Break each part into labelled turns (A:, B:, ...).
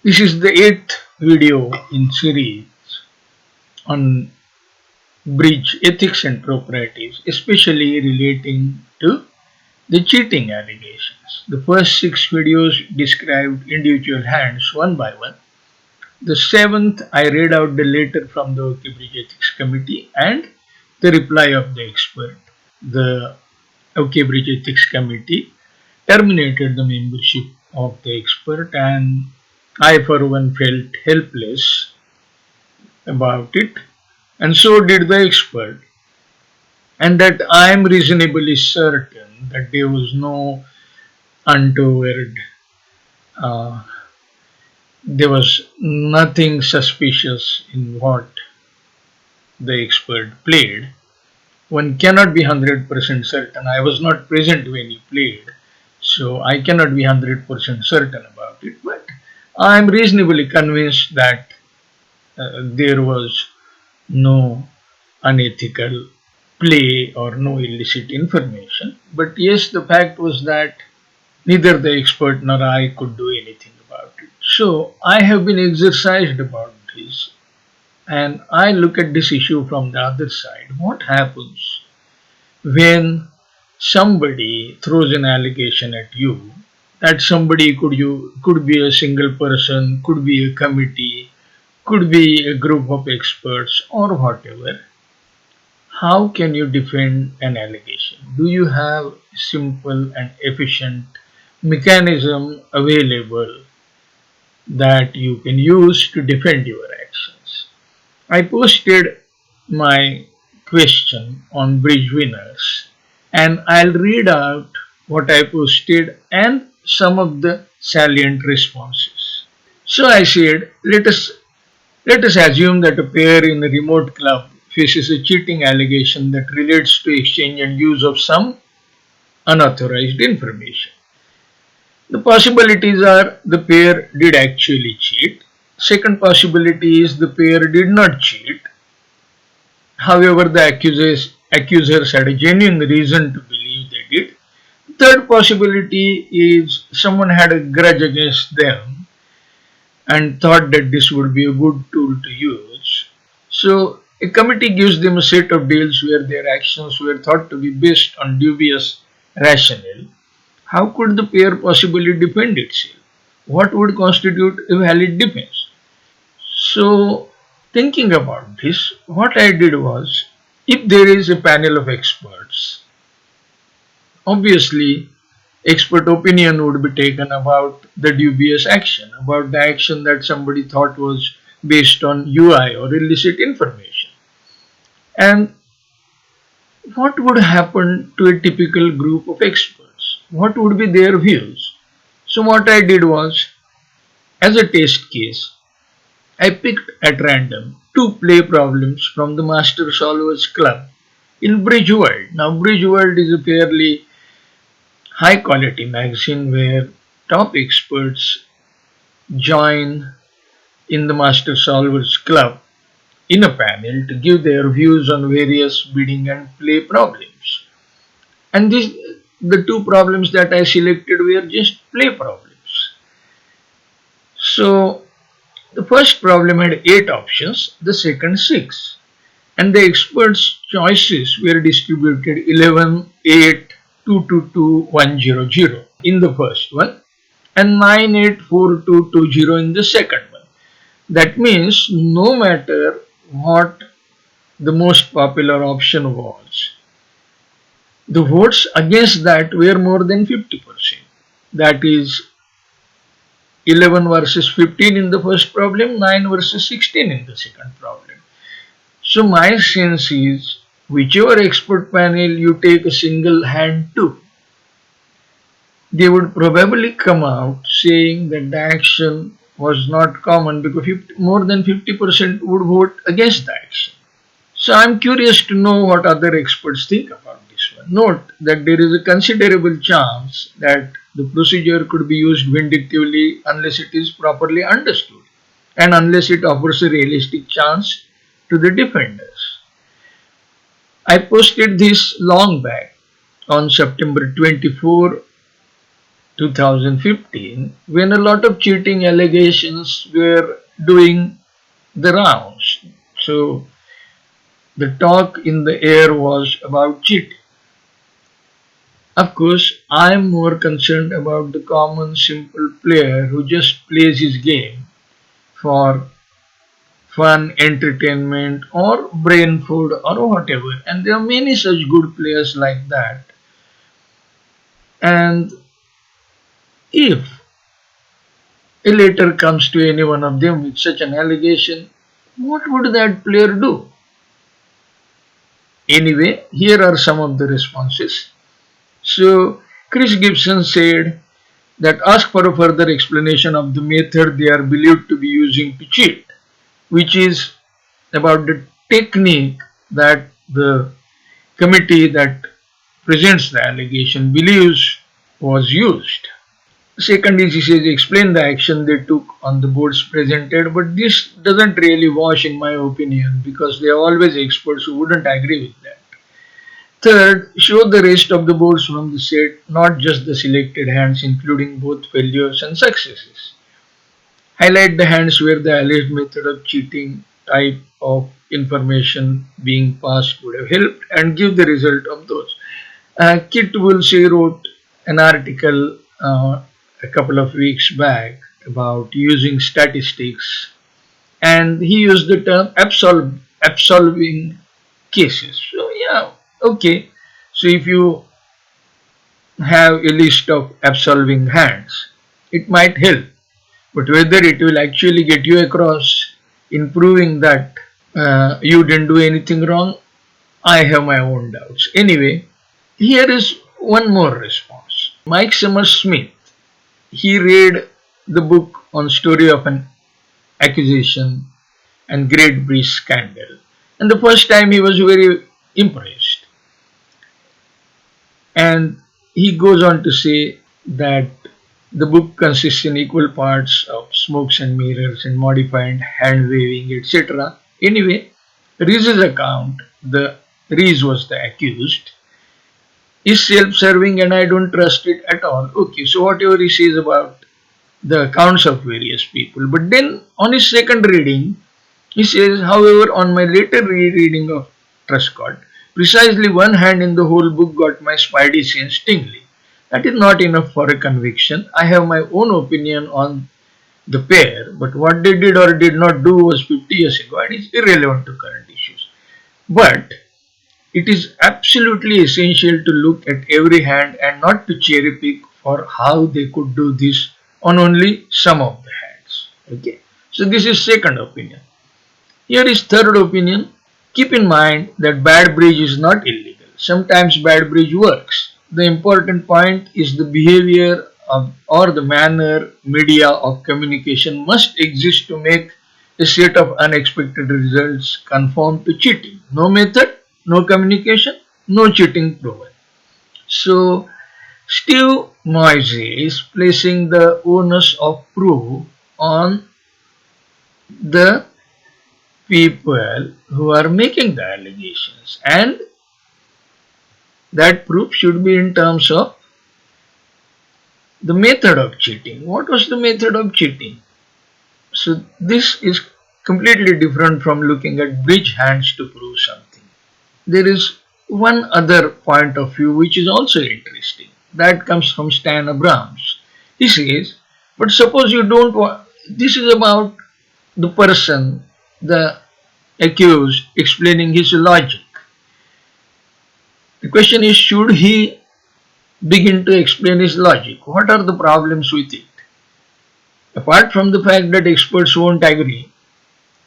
A: This is the eighth video in series on bridge ethics and proprieties, especially relating to the cheating allegations. The first six videos described individual hands one by one. The seventh, I read out the letter from the OK Bridge Ethics Committee and the reply of the expert. The OK Bridge Ethics Committee terminated the membership of the expert, and I, for one, felt helpless about it, and so did the expert, and that I am reasonably certain that there was no untoward, uh, there was nothing suspicious in what the expert played. One cannot be 100% certain. I was not present when he played, so I cannot be 100% certain about it, but I am reasonably convinced that there was no unethical play or no illicit information. But yes, the fact was that neither the expert nor I could do anything about it. So I have been exercised about this, and I look at this issue from the other side. What happens when somebody throws an allegation at you? That somebody could be a single person, could be a committee, could be a group of experts or whatever. How can you defend an allegation? Do you have simple and efficient mechanism available that you can use to defend your actions? I posted my question on Bridge Winners, and I'll read out what I posted and some of the salient responses. So I said, let us assume that a pair in a remote club faces a cheating allegation that relates to exchange and use of some unauthorized information. The possibilities are the pair did actually cheat. Second possibility is the pair did not cheat. However, the accusers had a genuine reason to believe they did. Third possibility is someone had a grudge against them and thought that this would be a good tool to use. So a committee gives them a set of deals where their actions were thought to be based on dubious rationale. How could the pair possibly defend itself? What would constitute a valid defense? So, thinking about this, what I did was, if there is a panel of experts, obviously expert opinion would be taken about the dubious action, about the action that somebody thought was based on UI or illicit information. And what would happen to a typical group of experts? What would be their views? So, what I did was, as a test case, I picked at random two play problems from the Master Solvers Club in Bridge World. Now, Bridge World is a fairly high quality magazine where top experts join in the Master Solvers Club in a panel to give their views on various bidding and play problems. And the two problems that I selected were just play problems. So the first problem had 8 options, the second 6. And the experts' choices were distributed 11, 8, 2, 2, 2, 1, 0, 0 in the first one and 9, 8, 4, 2, 2, 0 in the second one. That means no matter what the most popular option was, the votes against that were more than 50%. That is 11 versus 15 in the first problem, 9 versus 16 in the second problem. So my sense is whichever expert panel you take a single hand to, they would probably come out saying that the action was not common because more than 50% would vote against the action. So I'm curious to know what other experts think about this one. Note that there is a considerable chance that the procedure could be used vindictively unless it is properly understood and unless it offers a realistic chance to the defenders. I posted this long back on September 24, 2015, when a lot of cheating allegations were doing the rounds. So the talk in the air was about cheating. Of course, I am more concerned about the common simple player who just plays his game for fun, entertainment, or brain food, or whatever. And there are many such good players like that. And if a letter comes to any one of them with such an allegation, what would that player do? Anyway, here are some of the responses. So, Chris Gibson said that ask for a further explanation of the method they are believed to be using to cheat, which is about the technique that the committee that presents the allegation believes was used. Second is, he says, explain the action they took on the boards presented, but this doesn't really wash in my opinion because there are always experts who wouldn't agree with that. Third, show the rest of the boards from the set, not just the selected hands, including both failures and successes. Highlight the hands where the alleged method of cheating type of information being passed would have helped and give the result of those. Kit Woolsey wrote an article a couple of weeks back about using statistics, and he used the term absolving cases. So yeah, okay. So if you have a list of absolving hands, it might help. But whether it will actually get you across in proving that you didn't do anything wrong, I have my own doubts. Anyway, here is one more response. Mike Summers Smith, he read the book on story of an accusation and Great British Scandal. And the first time he was very impressed. And he goes on to say that the book consists in equal parts of smokes and mirrors and modified hand waving, etc. Anyway, Rees's account, the Rees was the accused, is self-serving and I don't trust it at all. Okay, so whatever he says about the accounts of various people. But then on his second reading, he says, however, on my later rereading of Truscott, precisely one hand in the whole book got my spidey sense tingling. That is not enough for a conviction. I have my own opinion on the pair, but what they did or did not do was 50 years ago and is irrelevant to current issues. But it is absolutely essential to look at every hand and not to cherry pick for how they could do this on only some of the hands. Okay. So this is second opinion. Here is third opinion. Keep in mind that bad bridge is not illegal. Sometimes bad bridge works. The important point is the behavior of, or the manner media of communication must exist to make a set of unexpected results conform to cheating. No method, no communication, no cheating proven. So Steve Moise is placing the onus of proof on the people who are making the allegations, and that proof should be in terms of the method of cheating. What was the method of cheating? So this is completely different from looking at bridge hands to prove something. There is one other point of view which is also interesting. That comes from Stan Abrams. He says, but suppose you don't want, this is about the person, the accused, explaining his logic. The question is, should he begin to explain his logic? What are the problems with it? Apart from the fact that experts won't agree,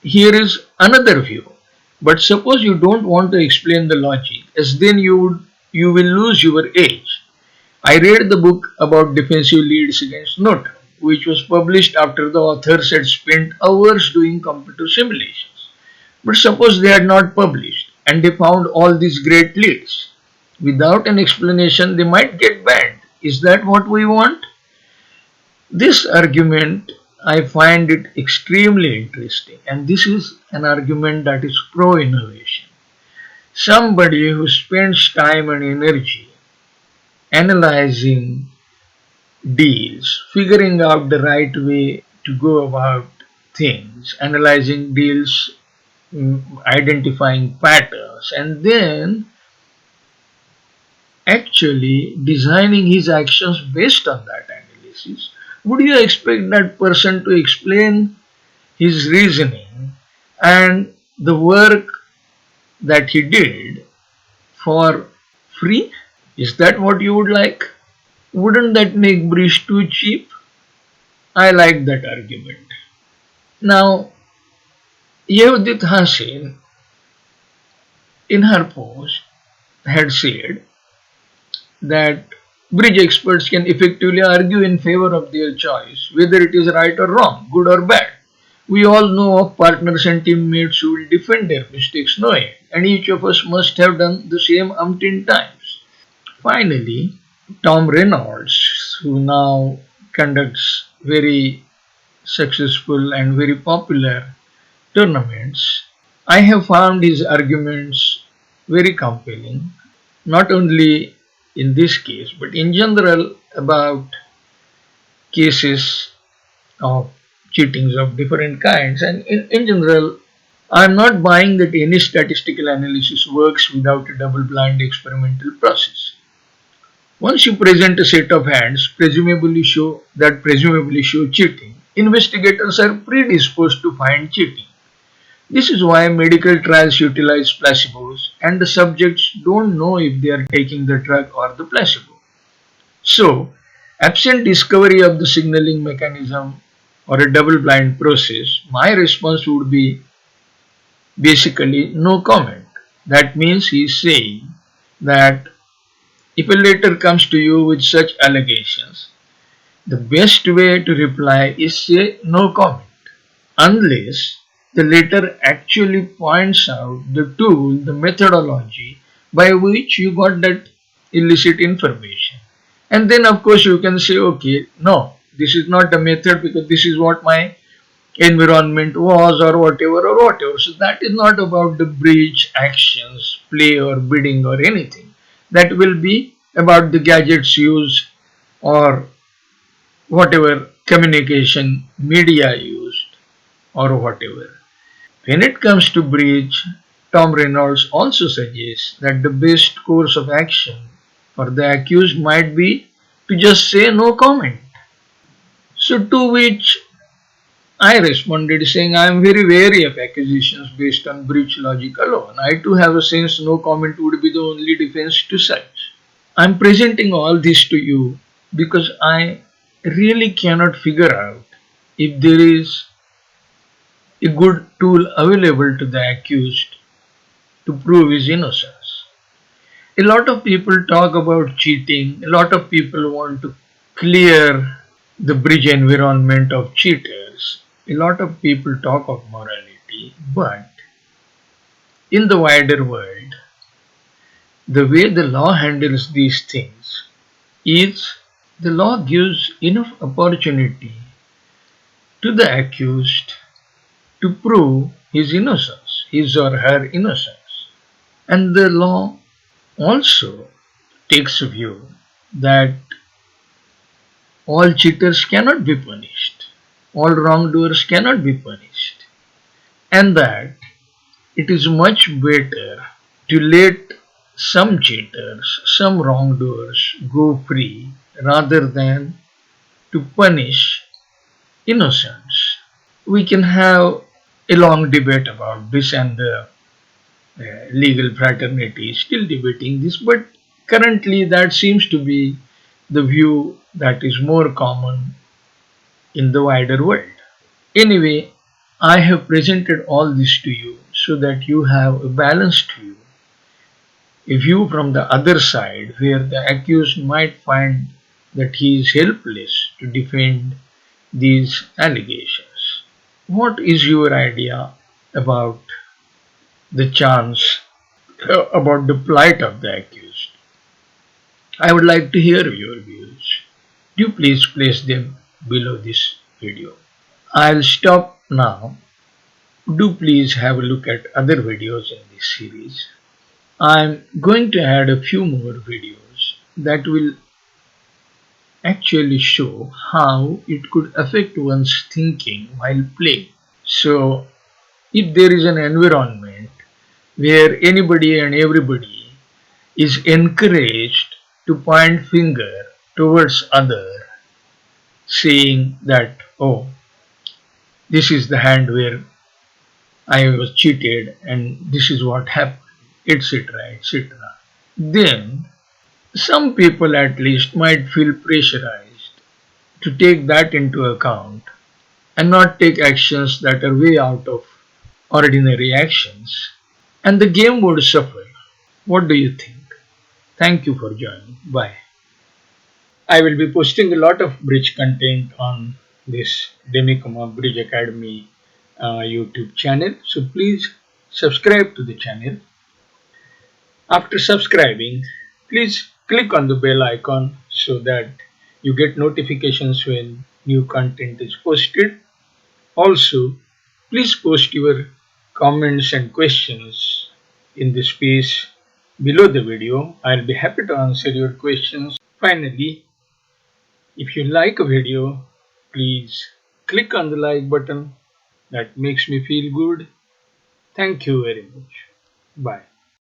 A: here is another view. But suppose you don't want to explain the logic, as then you will lose your edge. I read the book about defensive leads against Notre Dame, which was published after the authors had spent hours doing computer simulations. But suppose they had not published and they found all these great leads. Without an explanation, they might get banned. Is that what we want? This argument, I find it extremely interesting, and this is an argument that is pro innovation. Somebody who spends time and energy analyzing deals, figuring out the right way to go about things, analyzing deals, identifying patterns, and then actually designing his actions based on that analysis. Would you expect that person to explain his reasoning and the work that he did for free? Is that what you would like? Wouldn't that make Breach too cheap? I like that argument. Now, Yevdit Hasin, in her post, had said that bridge experts can effectively argue in favor of their choice, whether it is right or wrong, good or bad. We all know of partners and teammates who will defend their mistakes knowing, and each of us must have done the same umpteen times. Finally, Tom Reynolds, who now conducts very successful and very popular tournaments, I have found his arguments very compelling, not only in this case, but in general about cases of cheatings of different kinds. And in general, I'm not buying that any statistical analysis works without a double blind experimental process. Once you present a set of hands presumably show cheating, investigators are predisposed to find cheating. This is why medical trials utilize placebos and the subjects don't know if they are taking the drug or the placebo. So, absent discovery of the signaling mechanism or a double blind process, my response would be basically no comment. That means he is saying that if a letter comes to you with such allegations, the best way to reply is say no comment, unless the letter actually points out the tool, the methodology by which you got that illicit information. And then, of course, you can say, okay, no, this is not the method because this is what my environment was, or whatever, or whatever. So, that is not about the breach actions, play, or bidding, or anything. That will be about the gadgets used or whatever communication media used or whatever. When it comes to breach, Tom Reynolds also suggests that the best course of action for the accused might be to just say no comment. So, to which I responded saying I am very wary of accusations based on breach logic alone. I too have a sense no comment would be the only defense to such. I am presenting all this to you because I really cannot figure out if there is a good tool available to the accused to prove his innocence. A lot of people talk about cheating, a lot of people want to clear the bridge environment of cheaters, a lot of people talk of morality, but in the wider world, the way the law handles these things is the law gives enough opportunity to the accused to prove his innocence, his or her innocence. And the law also takes a view that all cheaters cannot be punished, all wrongdoers cannot be punished, and that it is much better to let some cheaters, some wrongdoers go free rather than to punish innocents. We can have a long debate about this, and the legal fraternity is still debating this, but currently that seems to be the view that is more common in the wider world. Anyway, I have presented all this to you so that you have a balanced view, a view from the other side where the accused might find that he is helpless to defend these allegations. What is your idea about the chance, about the plight of the accused? I would like to hear your views. Do please place them below this video. I'll stop now. Do please have a look at other videos in this series. I'm going to add a few more videos that will actually show how it could affect one's thinking while playing. So, if there is an environment where anybody and everybody is encouraged to point finger towards other, saying that, oh, this is the hand where I was cheated and this is what happened, etc., etc., then some people at least might feel pressurized to take that into account and not take actions that are way out of ordinary actions, and the game would suffer. What do you think? Thank you for joining. Bye. I will be posting a lot of bridge content on this Demicoma Bridge Academy YouTube channel. So please subscribe to the channel. After subscribing, please click on the bell icon so that you get notifications when new content is posted. Also, please post your comments and questions in the space below the video. I'll be happy to answer your questions. Finally, if you like a video, please click on the like button. That makes me feel good. Thank you very much. Bye.